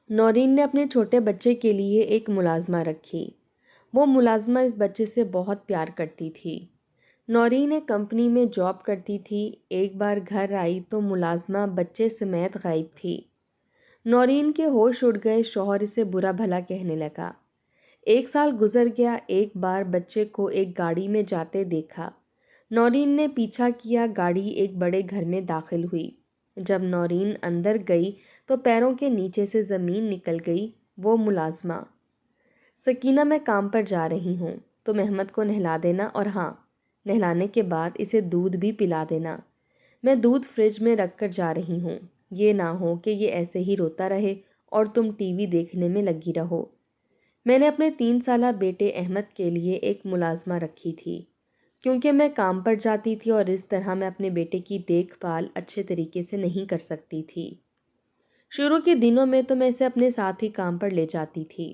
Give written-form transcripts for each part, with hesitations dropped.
نورین نے اپنے چھوٹے بچے کے لیے ایک ملازمہ رکھی۔ وہ ملازمہ اس بچے سے بہت پیار کرتی تھی۔ نورین ایک کمپنی میں جاب کرتی تھی۔ ایک بار گھر آئی تو ملازمہ بچے سمیت غائب تھی۔ نورین کے ہوش اڑ گئے، شوہر اسے برا بھلا کہنے لگا۔ 1 سال گزر گیا، ایک بار بچے کو ایک گاڑی میں جاتے دیکھا۔ نورین نے پیچھا کیا، گاڑی ایک بڑے گھر میں داخل ہوئی۔ جب نورین اندر گئی تو پیروں کے نیچے سے زمین نکل گئی۔ وہ ملازمہ: سکینہ، میں کام پر جا رہی ہوں، تم احمد کو نہلا دینا، اور ہاں، نہلانے کے بعد اسے دودھ بھی پلا دینا۔ میں دودھ فریج میں رکھ کر جا رہی ہوں، یہ نہ ہو کہ یہ ایسے ہی روتا رہے اور تم ٹی وی دیکھنے میں لگی رہو۔ میں نے اپنے 3 سالہ بیٹے احمد کے لیے ایک ملازمہ رکھی تھی، کیونکہ میں کام پر جاتی تھی اور اس طرح میں اپنے بیٹے کی دیکھ بھال اچھے طریقے سے نہیں کر سکتی تھی۔ شروع کے دنوں میں تو میں اسے اپنے ساتھ ہی کام پر لے جاتی تھی،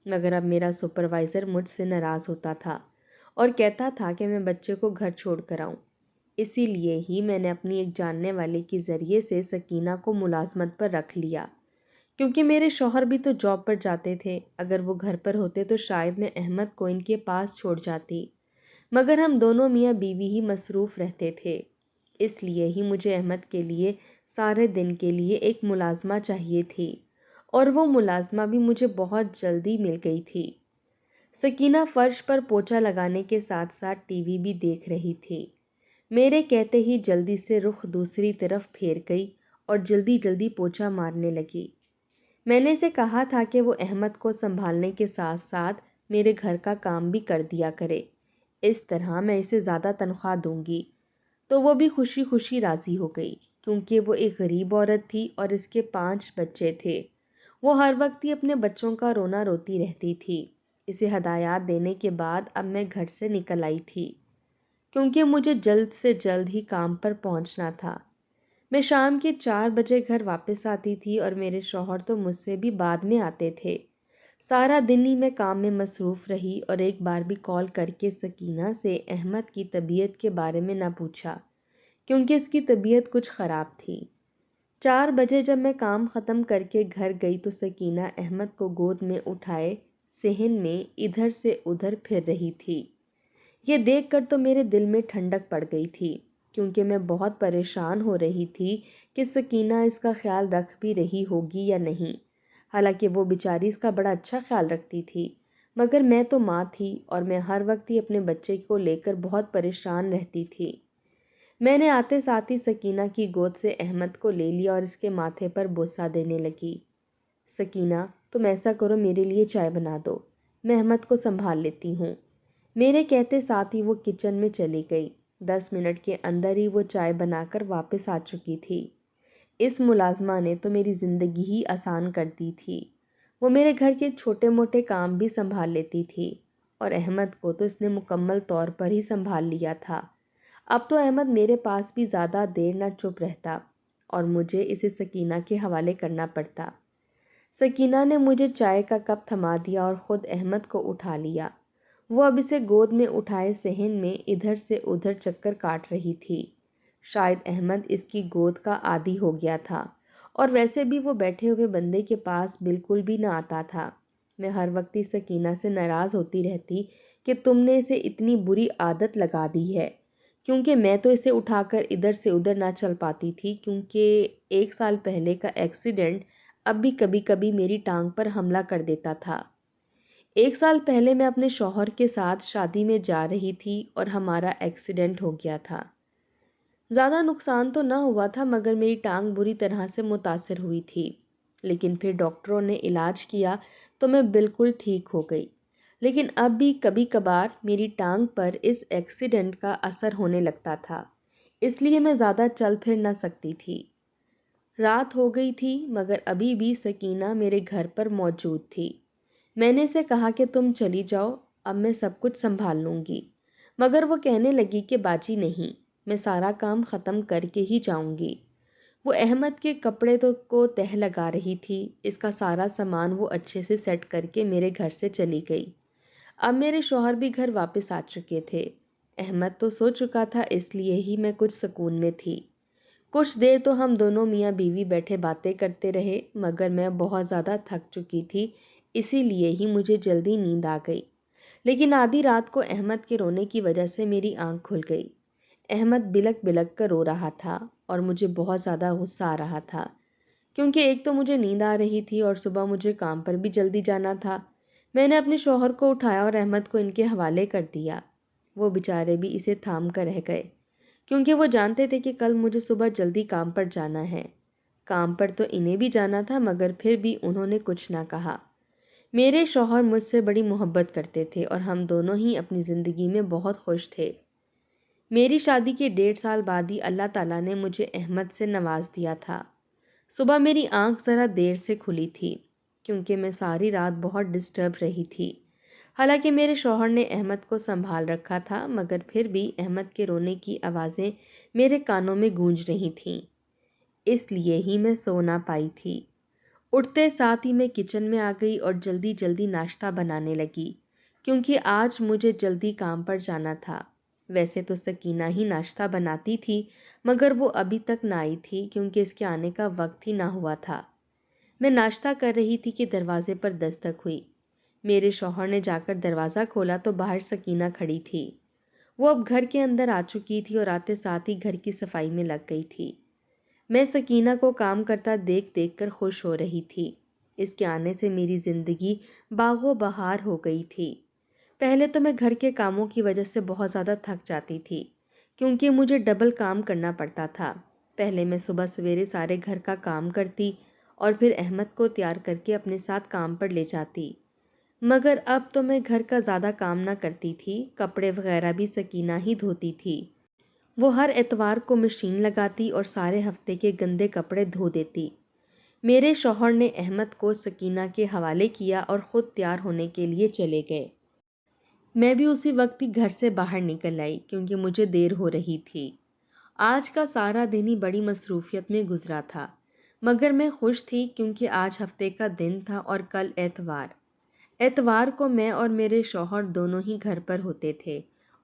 مگر اب میرا سپروائزر مجھ سے ناراض ہوتا تھا اور کہتا تھا کہ میں بچے کو گھر چھوڑ کر آؤں۔ اسی لیے ہی میں نے اپنی ایک جاننے والے کے ذریعے سے سکینہ کو ملازمت پر رکھ لیا، کیونکہ میرے شوہر بھی تو جاب پر جاتے تھے۔ اگر وہ گھر پر ہوتے تو شاید میں احمد کو ان کے پاس چھوڑ جاتی، مگر ہم دونوں میاں بیوی ہی مصروف رہتے تھے۔ اس لیے ہی مجھے احمد کے لیے سارے دن کے لیے ایک ملازمہ چاہیے تھی، اور وہ ملازمہ بھی مجھے بہت جلدی مل گئی تھی۔ سکینہ فرش پر پوچھا لگانے کے ساتھ ساتھ ٹی وی بھی دیکھ رہی تھی۔ میرے کہتے ہی جلدی سے رخ دوسری طرف پھیر گئی اور جلدی جلدی پوچھا مارنے لگی۔ میں نے اسے کہا تھا کہ وہ احمد کو سنبھالنے کے ساتھ ساتھ میرے گھر کا کام بھی کر دیا کرے، اس طرح میں اسے زیادہ تنخواہ دوں گی۔ تو وہ بھی خوشی خوشی راضی ہو گئی، کیونکہ وہ ایک غریب عورت تھی اور اس کے 5 بچے تھے۔ وہ ہر وقت ہی اپنے بچوں کا رونا روتی رہتی تھی۔ اسے ہدایات دینے کے بعد اب میں گھر سے نکل آئی تھی، کیونکہ مجھے جلد سے جلد ہی کام پر پہنچنا تھا۔ میں شام کے 4 بجے گھر واپس آتی تھی اور میرے شوہر تو مجھ سے بھی بعد میں آتے تھے۔ سارا دن ہی میں کام میں مصروف رہی اور ایک بار بھی کال کر کے سکینہ سے احمد کی طبیعت کے بارے میں نہ پوچھا، کیونکہ اس کی طبیعت کچھ خراب تھی۔ 4 بجے جب میں کام ختم کر کے گھر گئی تو سکینہ احمد کو گود میں اٹھائے صحن میں ادھر سے ادھر پھر رہی تھی۔ یہ دیکھ کر تو میرے دل میں ٹھنڈک پڑ گئی تھی، کیونکہ میں بہت پریشان ہو رہی تھی کہ سکینہ اس کا خیال رکھ بھی رہی ہوگی یا نہیں۔ حالانکہ وہ بیچاری اس کا بڑا اچھا خیال رکھتی تھی، مگر میں تو ماں تھی اور میں ہر وقت ہی اپنے بچے کو لے کر بہت پریشان رہتی تھی۔ میں نے آتے ساتھ ہی سکینہ کی گود سے احمد کو لے لیا اور اس کے ماتھے پر بوسہ دینے لگی۔ سکینہ، تم ایسا کرو، میرے لیے چائے بنا دو، میں احمد کو سنبھال لیتی ہوں۔ میرے کہتے ساتھ ہی وہ کچن میں چلی گئی۔ 10 منٹ کے اندر ہی وہ چائے بنا کر واپس آ چکی تھی۔ اس ملازمہ نے تو میری زندگی ہی آسان کر دی تھی۔ وہ میرے گھر کے چھوٹے موٹے کام بھی سنبھال لیتی تھی، اور احمد کو تو اس نے مکمل طور پر ہی سنبھال لیا تھا۔ اب تو احمد میرے پاس بھی زیادہ دیر نہ چپ رہتا اور مجھے اسے سکینہ کے حوالے کرنا پڑتا۔ سکینہ نے مجھے چائے کا کپ تھما دیا اور خود احمد کو اٹھا لیا۔ وہ اب اسے گود میں اٹھائے صحن میں ادھر سے ادھر چکر کاٹ رہی تھی۔ شاید احمد اس کی گود کا عادی ہو گیا تھا، اور ویسے بھی وہ بیٹھے ہوئے بندے کے پاس بالکل بھی نہ آتا تھا۔ میں ہر وقت ہی سکینہ سے ناراض ہوتی رہتی کہ تم نے اسے اتنی بری عادت لگا دی ہے، کیونکہ میں تو اسے اٹھا کر ادھر سے ادھر نہ چل پاتی تھی، کیونکہ 1 سال پہلے کا ایکسیڈنٹ اب بھی کبھی کبھی میری ٹانگ پر حملہ کر دیتا تھا۔ 1 سال پہلے میں اپنے شوہر کے ساتھ شادی میں جا رہی تھی اور ہمارا ایکسیڈنٹ ہو گیا تھا۔ زیادہ نقصان تو نہ ہوا تھا، مگر میری ٹانگ بری طرح سے متاثر ہوئی تھی، لیکن پھر ڈاکٹروں نے علاج کیا تو میں بالکل ٹھیک ہو گئی۔ لیکن اب بھی کبھی کبھار میری ٹانگ پر اس ایکسیڈنٹ کا اثر ہونے لگتا تھا، اس لیے میں زیادہ چل پھر نہ سکتی تھی۔ رات ہو گئی تھی، مگر ابھی بھی سکینہ میرے گھر پر موجود تھی۔ میں نے اسے کہا کہ تم چلی جاؤ، اب میں سب کچھ سنبھال لوں گی، مگر وہ کہنے لگی کہ باجی نہیں، میں سارا کام ختم کر کے ہی جاؤں گی۔ وہ احمد کے کپڑے کو تہہ لگا رہی تھی، اس کا سارا سامان وہ اچھے سے سیٹ کر کے میرے گھر سے چلی گئی۔ اب میرے شوہر بھی گھر واپس آ چکے تھے۔ احمد تو سو چکا تھا، اس لیے ہی میں کچھ سکون میں تھی۔ کچھ دیر تو ہم دونوں میاں بیوی بیٹھے باتیں کرتے رہے، مگر میں بہت زیادہ تھک چکی تھی، اسی لیے ہی مجھے جلدی نیند آ گئی۔ لیکن آدھی رات کو احمد کے رونے کی وجہ سے میری آنکھ کھل گئی۔ احمد بلک بلک کر رو رہا تھا اور مجھے بہت زیادہ غصہ آ رہا تھا، کیونکہ ایک تو مجھے نیند آ رہی تھی اور صبح مجھے کام پر بھی جلدی جانا تھا۔ میں نے اپنے شوہر کو اٹھایا اور احمد کو ان کے حوالے کر دیا۔ وہ بیچارے بھی اسے تھام کر رہ گئے، کیونکہ وہ جانتے تھے کہ کل مجھے صبح جلدی کام پر جانا ہے۔ کام پر تو انہیں بھی جانا تھا، مگر پھر بھی انہوں نے کچھ نہ کہا۔ میرے شوہر مجھ سے بڑی محبت کرتے تھے اور ہم دونوں ہی اپنی زندگی میں بہت خوش تھے۔ میری شادی کے 1.5 سال بعد ہی اللہ تعالیٰ نے مجھے احمد سے نواز دیا تھا۔ صبح میری آنکھ ذرا دیر سے کھلی تھی، کیونکہ میں ساری رات بہت ڈسٹرب رہی تھی۔ حالانکہ میرے شوہر نے احمد کو سنبھال رکھا تھا، مگر پھر بھی احمد کے رونے کی آوازیں میرے کانوں میں گونج رہی تھیں، اس لیے ہی میں سو نہ پائی تھی۔ اٹھتے ساتھ ہی میں کچن میں آ گئی اور جلدی جلدی ناشتہ بنانے لگی، کیونکہ آج مجھے جلدی کام پر جانا تھا۔ ویسے تو سکینہ ہی ناشتہ بناتی تھی، مگر وہ ابھی تک نہ آئی تھی، کیونکہ اس کے آنے کا وقت ہی نہ ہوا تھا۔ میں ناشتہ کر رہی تھی کہ دروازے پر دستک ہوئی۔ میرے شوہر نے جا کر دروازہ کھولا تو باہر سکینہ کھڑی تھی۔ وہ اب گھر کے اندر آ چکی تھی اور آتے ساتھ ہی گھر کی صفائی میں لگ گئی تھی۔ میں سکینہ کو کام کرتا دیکھ دیکھ کر خوش ہو رہی تھی۔ اس کے آنے سے میری زندگی باغ و بہار ہو گئی تھی۔ پہلے تو میں گھر کے کاموں کی وجہ سے بہت زیادہ تھک جاتی تھی، کیونکہ مجھے ڈبل کام کرنا پڑتا تھا۔ پہلے میں صبح سویرے سارے گھر کا کام کرتی اور پھر احمد کو تیار کر کے اپنے ساتھ کام پر لے جاتی، مگر اب تو میں گھر کا زیادہ کام نہ کرتی تھی، کپڑے وغیرہ بھی سکینہ ہی دھوتی تھی۔ وہ ہر اتوار کو مشین لگاتی اور سارے ہفتے کے گندے کپڑے دھو دیتی۔ میرے شوہر نے احمد کو سکینہ کے حوالے کیا اور خود تیار ہونے کے لیے چلے گئے۔ میں بھی اسی وقت ہی گھر سے باہر نکل آئی، کیونکہ مجھے دیر ہو رہی تھی۔ آج کا سارا دن ہی بڑی مصروفیت میں گزرا تھا، مگر میں خوش تھی کیونکہ آج ہفتے کا دن تھا اور کل اتوار۔ اتوار کو میں اور میرے شوہر دونوں ہی گھر پر ہوتے تھے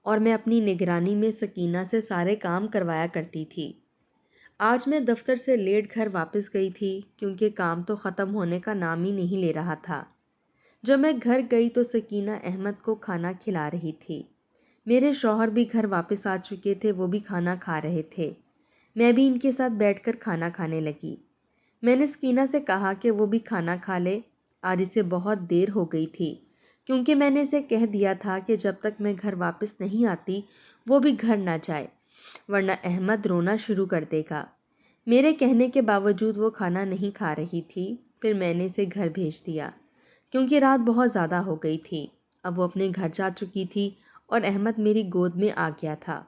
اور میں اپنی نگرانی میں سکینہ سے سارے کام کروایا کرتی تھی۔ آج میں دفتر سے لیٹ گھر واپس گئی تھی، کیونکہ کام تو ختم ہونے کا نام ہی نہیں لے رہا تھا۔ جب میں گھر گئی تو سکینہ احمد کو کھانا کھلا رہی تھی۔ میرے شوہر بھی گھر واپس آ چکے تھے، وہ بھی کھانا کھا رہے تھے۔ میں بھی ان کے ساتھ بیٹھ کر کھانا کھانے لگی۔ میں نے سکینہ سے کہا کہ وہ بھی کھانا کھا لے، آج اسے بہت دیر ہو گئی تھی، کیونکہ میں نے اسے کہہ دیا تھا کہ جب تک میں گھر واپس نہیں آتی وہ بھی گھر نہ جائے، ورنہ احمد رونا شروع کر دے گا۔ میرے کہنے کے باوجود وہ کھانا نہیں کھا رہی تھی، پھر میں نے اسے گھر بھیج دیا، کیونکہ رات بہت زیادہ ہو گئی تھی۔ اب وہ اپنے گھر جا چکی تھی اور احمد میری گود میں آ گیا تھا۔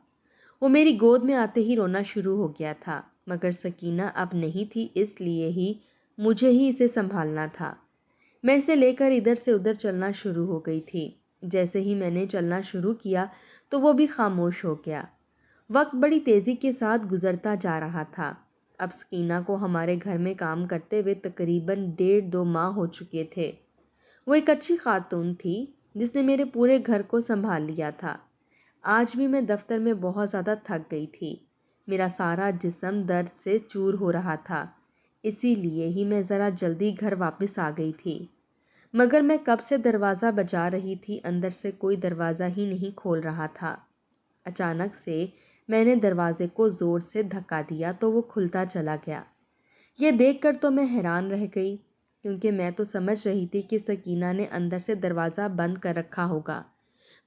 وہ میری گود میں آتے ہی رونا شروع ہو گیا تھا، مگر سکینہ اب نہیں تھی، اس لیے ہی مجھے ہی اسے سنبھالنا تھا۔ میں اسے لے کر ادھر سے ادھر چلنا شروع ہو گئی تھی۔ جیسے ہی میں نے چلنا شروع کیا تو وہ بھی خاموش ہو گیا۔ وقت بڑی تیزی کے ساتھ گزرتا جا رہا تھا۔ اب سکینہ کو ہمارے گھر میں کام کرتے ہوئے تقریباً 1.5-2 ماہ ہو چکے تھے۔ وہ ایک اچھی خاتون تھی جس نے میرے پورے گھر کو سنبھال لیا تھا۔ آج بھی میں دفتر میں بہت زیادہ تھک گئی تھی، میرا سارا جسم درد سے چور ہو رہا تھا، اسی لیے ہی میں ذرا جلدی گھر واپس آ گئی تھی۔ مگر میں کب سے دروازہ بجا رہی تھی، اندر سے کوئی دروازہ ہی نہیں کھول رہا تھا۔ اچانک سے میں نے دروازے کو زور سے دھکا دیا تو وہ کھلتا چلا گیا۔ یہ دیکھ کر تو میں حیران رہ گئی، کیونکہ میں تو سمجھ رہی تھی کہ سکینہ نے اندر سے دروازہ بند کر رکھا ہوگا،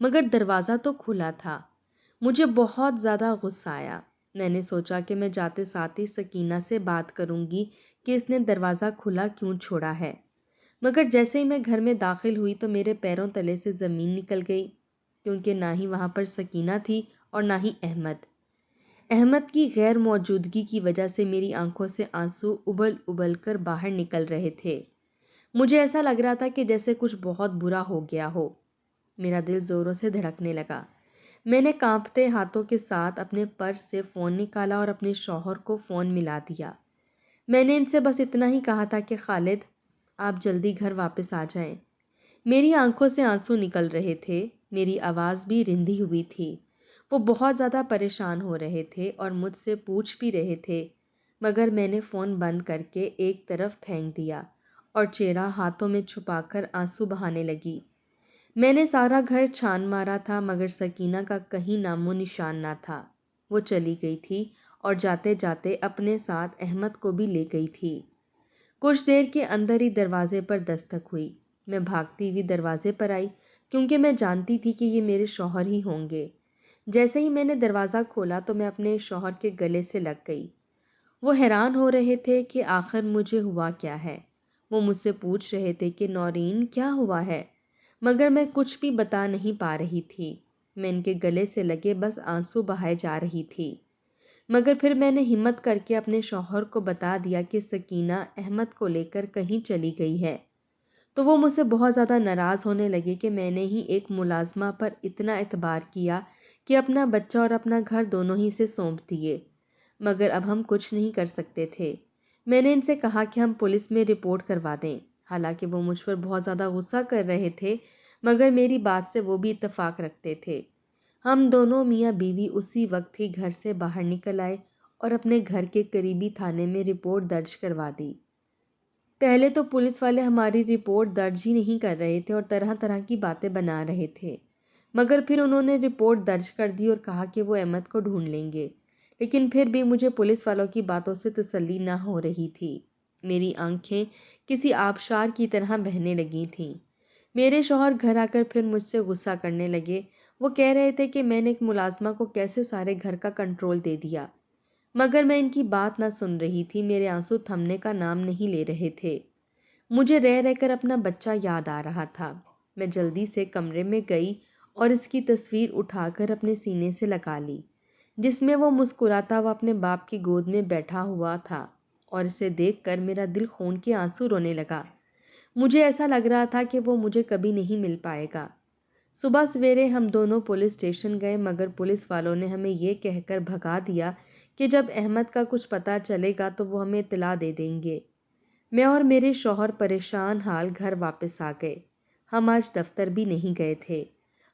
مگر دروازہ تو کھلا تھا۔ مجھے بہت زیادہ غصہ آیا۔ میں نے سوچا کہ میں جاتے ساتھ ہی سکینہ سے بات کروں گی کہ اس نے دروازہ کھلا کیوں چھوڑا ہے، مگر جیسے ہی میں گھر میں داخل ہوئی تو میرے پیروں تلے سے زمین نکل گئی، کیونکہ نہ ہی وہاں پر سکینہ تھی اور نہ ہی احمد۔ احمد کی غیر موجودگی کی وجہ سے میری آنکھوں سے آنسو ابل ابل کر باہر نکل رہے تھے۔ مجھے ایسا لگ رہا تھا کہ جیسے کچھ بہت برا ہو گیا ہو۔ میرا دل زوروں سے دھڑکنے لگا۔ میں نے کانپتے ہاتھوں کے ساتھ اپنے پرس سے فون نکالا اور اپنے شوہر کو فون ملا دیا۔ میں نے ان سے بس اتنا ہی کہا تھا کہ خالد، آپ جلدی گھر واپس آ جائیں۔ میری آنکھوں سے آنسو نکل رہے تھے، میری آواز بھی رندھی ہوئی تھی۔ وہ بہت زیادہ پریشان ہو رہے تھے اور مجھ سے پوچھ بھی رہے تھے مگر میں نے فون بند کر کے ایک طرف پھینک دیا اور چہرہ ہاتھوں میں چھپا کر آنسو بہانے لگی۔ میں نے سارا گھر چھان مارا تھا مگر سکینہ کا کہیں نام و نشان نہ تھا۔ وہ چلی گئی تھی اور جاتے جاتے اپنے ساتھ احمد کو بھی لے گئی تھی۔ کچھ دیر کے اندر ہی دروازے پر دستک ہوئی۔ میں بھاگتی ہوئی دروازے پر آئی کیونکہ میں جانتی تھی کہ یہ میرے شوہر ہی ہوں گے۔ جیسے ہی میں نے دروازہ کھولا تو میں اپنے شوہر کے گلے سے لگ گئی۔ وہ حیران ہو رہے تھے کہ آخر مجھے ہوا کیا ہے۔ وہ مجھ سے پوچھ رہے تھے کہ نورین کیا ہوا ہے، مگر میں کچھ بھی بتا نہیں پا رہی تھی۔ میں ان کے گلے سے لگے بس آنسو بہائے جا رہی تھی۔ مگر پھر میں نے ہمت کر کے اپنے شوہر کو بتا دیا کہ سکینہ احمد کو لے کر کہیں چلی گئی ہے، تو وہ مجھ سے بہت زیادہ ناراض ہونے لگے کہ میں نے ہی ایک ملازمہ پر اتنا اعتبار کیا کہ اپنا بچہ اور اپنا گھر دونوں ہی سے سونپ دیے۔ مگر اب ہم کچھ نہیں کر سکتے تھے۔ میں نے ان سے کہا کہ ہم پولیس میں رپورٹ کروا دیں، حالانکہ وہ مجھ پر بہت زیادہ غصہ کر رہے تھے مگر میری بات سے وہ بھی اتفاق رکھتے تھے۔ ہم دونوں میاں بیوی اسی وقت ہی گھر سے باہر نکل آئے اور اپنے گھر کے قریبی تھانے میں رپورٹ درج کروا دی۔ پہلے تو پولیس والے ہماری رپورٹ درج ہی نہیں کر رہے تھے اور طرح طرح کی باتیں بنا رہے تھے، مگر پھر انہوں نے رپورٹ درج کر دی اور کہا کہ وہ احمد کو ڈھونڈ لیں گے۔ لیکن پھر بھی مجھے پولیس والوں کی باتوں سے تسلی نہ ہو رہی تھی۔ میری آنکھیں کسی آبشار کی طرح بہنے لگی تھیں۔ میرے شوہر گھر آ کر پھر مجھ سے غصہ کرنے لگے۔ وہ کہہ رہے تھے کہ میں نے ایک ملازمہ کو کیسے سارے گھر کا کنٹرول دے دیا، مگر میں ان کی بات نہ سن رہی تھی۔ میرے آنسو تھمنے کا نام نہیں لے رہے تھے۔ مجھے رہ رہ کر اپنا بچہ یاد آ رہا تھا۔ میں جلدی سے کمرے میں گئی اور اس کی تصویر اٹھا کر اپنے سینے سے لگا لی، جس میں وہ مسکراتا ہوا اپنے باپ کی گود میں بیٹھا ہوا تھا، اور اسے دیکھ کر میرا دل خون کے آنسو رونے لگا۔ مجھے ایسا لگ رہا تھا کہ وہ مجھے کبھی نہیں مل پائے گا۔ صبح سویرے ہم دونوں پولیس اسٹیشن گئے مگر پولیس والوں نے ہمیں یہ کہہ کر بھگا دیا کہ جب احمد کا کچھ پتہ چلے گا تو وہ ہمیں اطلاع دے دیں گے۔ میں اور میرے شوہر پریشان حال گھر واپس آ گئے۔ ہم آج دفتر بھی نہیں گئے تھے۔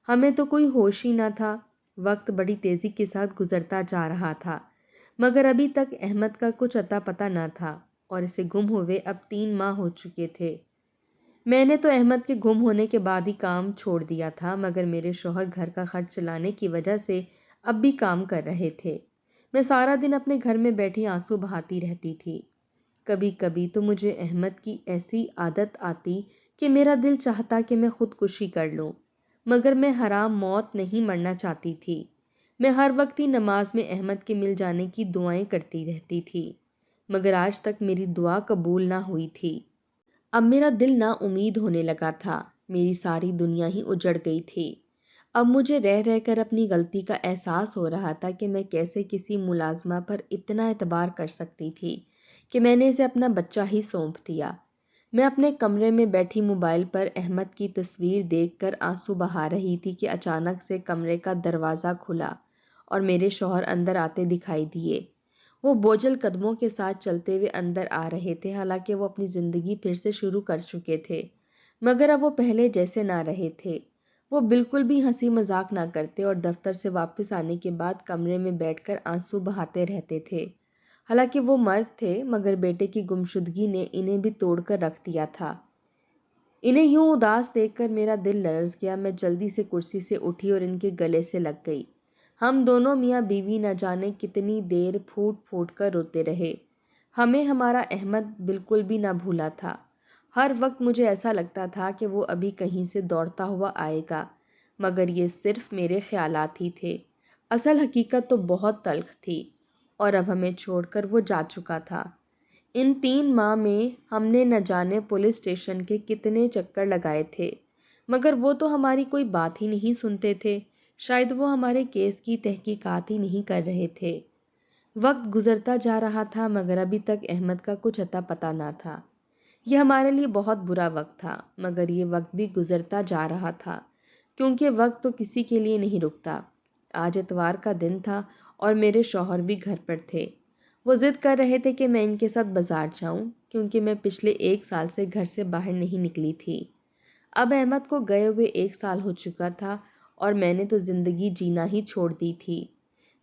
ہمیں تو کوئی ہوش ہی نہ تھا۔ وقت بڑی تیزی کے ساتھ گزرتا جا رہا تھا مگر ابھی تک احمد کا کچھ اتا پتہ نہ تھا اور اسے گم ہوئے اب 3 ماہ ہو چکے تھے۔ میں نے تو احمد کے گم ہونے کے بعد ہی کام چھوڑ دیا تھا مگر میرے شوہر گھر کا خرچ چلانے کی وجہ سے اب بھی کام کر رہے تھے۔ میں سارا دن اپنے گھر میں بیٹھی آنسو بہاتی رہتی تھی۔ کبھی کبھی تو مجھے احمد کی ایسی عادت آتی کہ میرا دل چاہتا کہ میں خودکشی کر لوں، مگر میں حرام موت نہیں مرنا چاہتی تھی۔ میں ہر وقت ہی نماز میں احمد کے مل جانے کی دعائیں کرتی رہتی تھی مگر آج تک میری دعا قبول نہ ہوئی تھی۔ اب میرا دل نا امید ہونے لگا تھا۔ میری ساری دنیا ہی اجڑ گئی تھی۔ اب مجھے رہ رہ کر اپنی غلطی کا احساس ہو رہا تھا کہ میں کیسے کسی ملازمہ پر اتنا اعتبار کر سکتی تھی کہ میں نے اسے اپنا بچہ ہی سونپ دیا۔ میں اپنے کمرے میں بیٹھی موبائل پر احمد کی تصویر دیکھ کر آنسو بہا رہی تھی کہ اچانک سے کمرے کا دروازہ کھلا اور میرے شوہر اندر آتے دکھائی دیے۔ وہ بوجھل قدموں کے ساتھ چلتے ہوئے اندر آ رہے تھے، حالانکہ وہ اپنی زندگی پھر سے شروع کر چکے تھے مگر اب وہ پہلے جیسے نہ رہے تھے۔ وہ بالکل بھی ہنسی مذاق نہ کرتے اور دفتر سے واپس آنے کے بعد کمرے میں بیٹھ کر آنسو بہاتے رہتے تھے۔ حالانکہ وہ مرد تھے مگر بیٹے کی گمشدگی نے انہیں بھی توڑ کر رکھ دیا تھا۔ انہیں یوں اداس دیکھ کر میرا دل لرز گیا۔ میں جلدی سے کرسی سے اٹھی اور ان کے گلے سے لگ گئی۔ ہم دونوں میاں بیوی نہ جانے کتنی دیر پھوٹ پھوٹ کر روتے رہے۔ ہمیں ہمارا احمد بالکل بھی نہ بھولا تھا۔ ہر وقت مجھے ایسا لگتا تھا کہ وہ ابھی کہیں سے دوڑتا ہوا آئے گا، مگر یہ صرف میرے خیالات ہی تھے۔ اصل حقیقت تو بہت تلخ تھی اور اب ہمیں چھوڑ کر وہ جا چکا تھا۔ ان 3 ماہ میں ہم نے نہ جانے پولیس اسٹیشن کے کتنے چکر لگائے تھے مگر وہ تو ہماری کوئی بات ہی نہیں سنتے تھے۔ شاید وہ ہمارے کیس کی تحقیقات ہی نہیں کر رہے تھے۔ وقت گزرتا جا رہا تھا مگر ابھی تک احمد کا کچھ اتا پتہ نہ تھا۔ یہ ہمارے لیے بہت برا وقت تھا مگر یہ وقت بھی گزرتا جا رہا تھا کیونکہ وقت تو کسی کے لیے نہیں رکتا۔ آج اتوار کا دن تھا اور میرے شوہر بھی گھر پر تھے۔ وہ ضد کر رہے تھے کہ میں ان کے ساتھ بازار جاؤں کیونکہ میں پچھلے 1 سال سے گھر سے باہر نہیں نکلی تھی۔ اب احمد کو گئے ہوئے 1 سال ہو چکا تھا اور میں نے تو زندگی جینا ہی چھوڑ دی تھی۔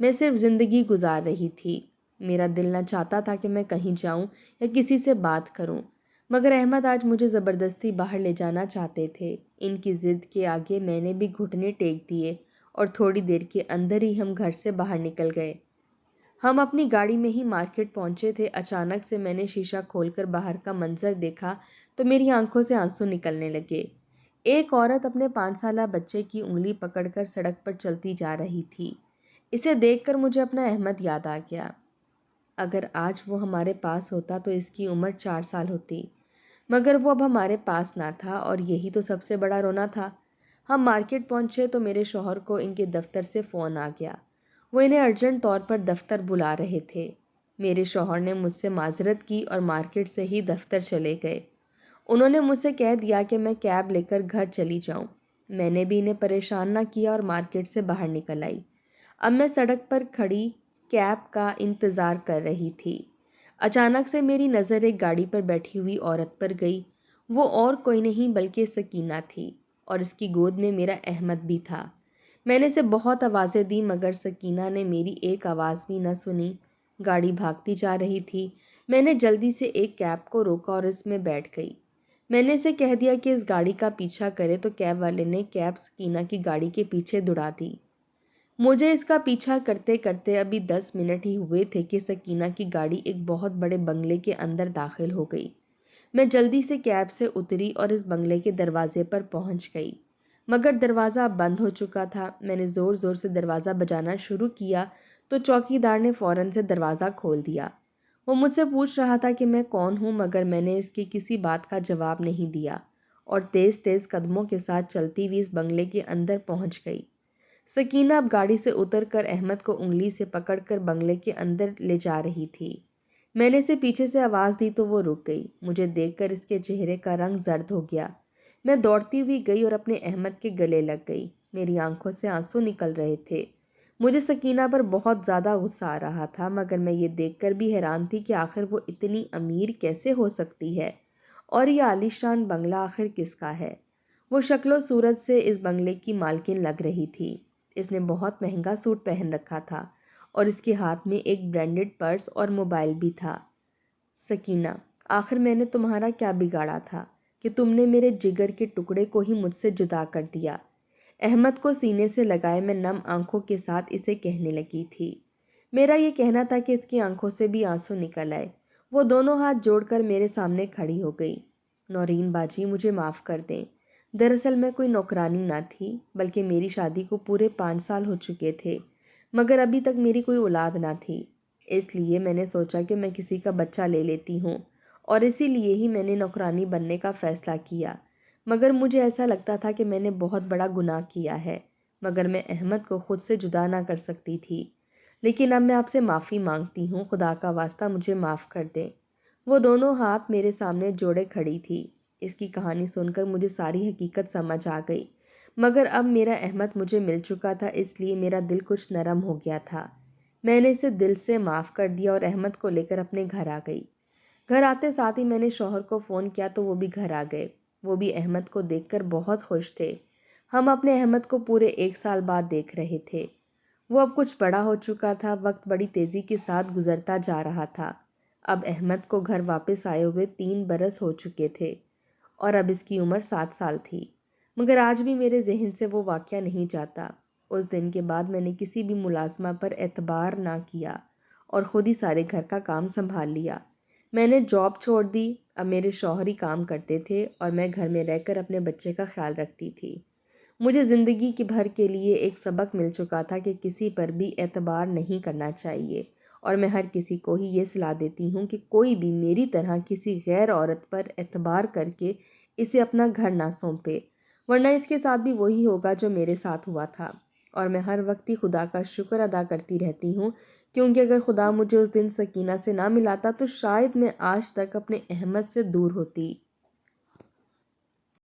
میں صرف زندگی گزار رہی تھی۔ میرا دل نہ چاہتا تھا کہ میں کہیں جاؤں یا کسی سے بات کروں، مگر احمد آج مجھے زبردستی باہر لے جانا چاہتے تھے۔ ان کی ضد کے آگے میں نے بھی گھٹنے ٹیک دیے اور تھوڑی دیر کے اندر ہی ہم گھر سے باہر نکل گئے۔ ہم اپنی گاڑی میں ہی مارکیٹ پہنچے تھے، اچانک سے میں نے شیشہ کھول کر باہر کا منظر دیکھا تو میری آنکھوں سے آنسو نکلنے لگے۔ ایک عورت اپنے 5 سالہ بچے کی انگلی پکڑ کر سڑک پر چلتی جا رہی تھی۔ اسے دیکھ کر مجھے اپنا احمد یاد آ گیا۔ اگر آج وہ ہمارے پاس ہوتا تو اس کی عمر 4 سال ہوتی، مگر وہ اب ہمارے پاس نہ تھا، اور یہی تو سب سے بڑا رونا تھا۔ ہم مارکیٹ پہنچے تو میرے شوہر کو ان کے دفتر سے فون آ گیا۔ وہ انہیں ارجنٹ طور پر دفتر بلا رہے تھے۔ میرے شوہر نے مجھ سے معذرت کی اور مارکیٹ سے ہی دفتر چلے گئے۔ انہوں نے مجھ سے کہہ دیا کہ میں کیب لے کر گھر چلی جاؤں۔ میں نے بھی انہیں پریشان نہ کیا اور مارکیٹ سے باہر نکل آئی۔ اب میں سڑک پر کھڑی کیب کا انتظار کر رہی تھی۔ اچانک سے میری نظر ایک گاڑی پر بیٹھی ہوئی عورت پر گئی۔ وہ اور کوئی نہیں بلکہ سکینہ تھی، اور اس کی گود میں میرا احمد بھی تھا۔ میں نے اسے بہت آوازیں دی مگر سکینہ نے میری ایک آواز بھی نہ سنی۔ گاڑی بھاگتی جا رہی تھی۔ میں نے جلدی سے ایک کیب کو روکا اور اس میں بیٹھ گئی۔ میں نے اسے کہہ دیا کہ اس گاڑی کا پیچھا کرے تو کیب والے نے کیب سکینہ کی گاڑی کے پیچھے دوڑا دی۔ مجھے اس کا پیچھا کرتے کرتے ابھی 10 منٹ ہی ہوئے تھے کہ سکینہ کی گاڑی ایک بہت بڑے بنگلے کے اندر داخل ہو گئی۔ میں جلدی سے کیب سے اتری اور اس بنگلے کے دروازے پر پہنچ گئی، مگر دروازہ بند ہو چکا تھا۔ میں نے زور زور سے دروازہ بجانا شروع کیا تو چوکیدار نے فوراً سے دروازہ کھول دیا۔ وہ مجھ سے پوچھ رہا تھا کہ میں کون ہوں، مگر میں نے اس کی کسی بات کا جواب نہیں دیا اور تیز تیز قدموں کے ساتھ چلتی ہوئی اس بنگلے کے اندر پہنچ گئی۔ سکینہ اب گاڑی سے اتر کر احمد کو انگلی سے پکڑ کر بنگلے کے اندر لے جا رہی تھی۔ میں نے اسے پیچھے سے آواز دی تو وہ رک گئی۔ مجھے دیکھ کر اس کے چہرے کا رنگ زرد ہو گیا۔ میں دوڑتی ہوئی گئی اور اپنے احمد کے گلے لگ گئی۔ میری آنکھوں سے آنسو نکل رہے تھے۔ مجھے سکینہ پر بہت زیادہ غصہ آ رہا تھا، مگر میں یہ دیکھ کر بھی حیران تھی کہ آخر وہ اتنی امیر کیسے ہو سکتی ہے، اور یہ عالی شان بنگلہ آخر کس کا ہے۔ وہ شکل و صورت سے اس بنگلے کی مالکن لگ رہی تھی۔ اس نے بہت مہنگا سوٹ پہن رکھا تھا اور اس کے ہاتھ میں ایک برانڈڈ پرس اور موبائل بھی تھا۔ سکینہ، آخر میں نے تمہارا کیا بگاڑا تھا کہ تم نے میرے جگر کے ٹکڑے کو ہی مجھ سے جدا کر دیا؟ احمد کو سینے سے لگائے میں نم آنکھوں کے ساتھ اسے کہنے لگی تھی۔ میرا یہ کہنا تھا کہ اس کی آنکھوں سے بھی آنسو نکل آئے۔ وہ دونوں ہاتھ جوڑ کر میرے سامنے کھڑی ہو گئی۔ نورین باجی، مجھے معاف کر دیں۔ دراصل میں کوئی نوکرانی نہ تھی، بلکہ میری شادی کو پورے 5 سال ہو چکے تھے، مگر ابھی تک میری کوئی اولاد نہ تھی۔ اس لیے میں نے سوچا کہ میں کسی کا بچہ لے لیتی ہوں، اور اسی لیے ہی میں نے نوکرانی بننے کا فیصلہ کیا۔ مگر مجھے ایسا لگتا تھا کہ میں نے بہت بڑا گناہ کیا ہے، مگر میں احمد کو خود سے جدا نہ کر سکتی تھی۔ لیکن اب میں آپ سے معافی مانگتی ہوں، خدا کا واسطہ مجھے معاف کر دیں۔ وہ دونوں ہاتھ میرے سامنے جوڑے کھڑی تھی۔ اس کی کہانی سن کر مجھے ساری حقیقت سمجھ آ گئی، مگر اب میرا احمد مجھے مل چکا تھا، اس لیے میرا دل کچھ نرم ہو گیا تھا۔ میں نے اسے دل سے معاف کر دیا اور احمد کو لے کر اپنے گھر آ گئی۔ گھر آتے ساتھ ہی میں نے شوہر کو فون کیا تو وہ بھی گھر آ گئے۔ وہ بھی احمد کو دیکھ کر بہت خوش تھے۔ ہم اپنے احمد کو پورے 1 سال بعد دیکھ رہے تھے۔ وہ اب کچھ بڑا ہو چکا تھا، وقت بڑی تیزی کے ساتھ گزرتا جا رہا تھا۔ اب احمد کو گھر واپس آئے ہوئے 3 برس ہو چکے تھے اور اب اس کی عمر 7 سال تھی، مگر آج بھی میرے ذہن سے وہ واقعہ نہیں جاتا۔ اس دن کے بعد میں نے کسی بھی ملازمہ پر اعتبار نہ کیا اور خود ہی سارے گھر کا کام سنبھال لیا۔ میں نے جاب چھوڑ دی۔ اب میرے شوہر ہی کام کرتے تھے اور میں گھر میں رہ کر اپنے بچے کا خیال رکھتی تھی۔ مجھے زندگی کی بھر کے لیے ایک سبق مل چکا تھا کہ کسی پر بھی اعتبار نہیں کرنا چاہیے، اور میں ہر کسی کو ہی یہ صلاح دیتی ہوں کہ کوئی بھی میری طرح کسی غیر عورت پر اعتبار کر کے اسے اپنا گھر نہ سونپے، ورنہ اس کے ساتھ بھی وہی ہوگا جو میرے ساتھ ہوا تھا۔ اور میں ہر وقت ہی خدا کا شکر ادا کرتی رہتی ہوں، کیونکہ اگر خدا مجھے اس دن سکینہ سے نہ ملاتا تو شاید میں آج تک اپنے احمد سے دور ہوتی۔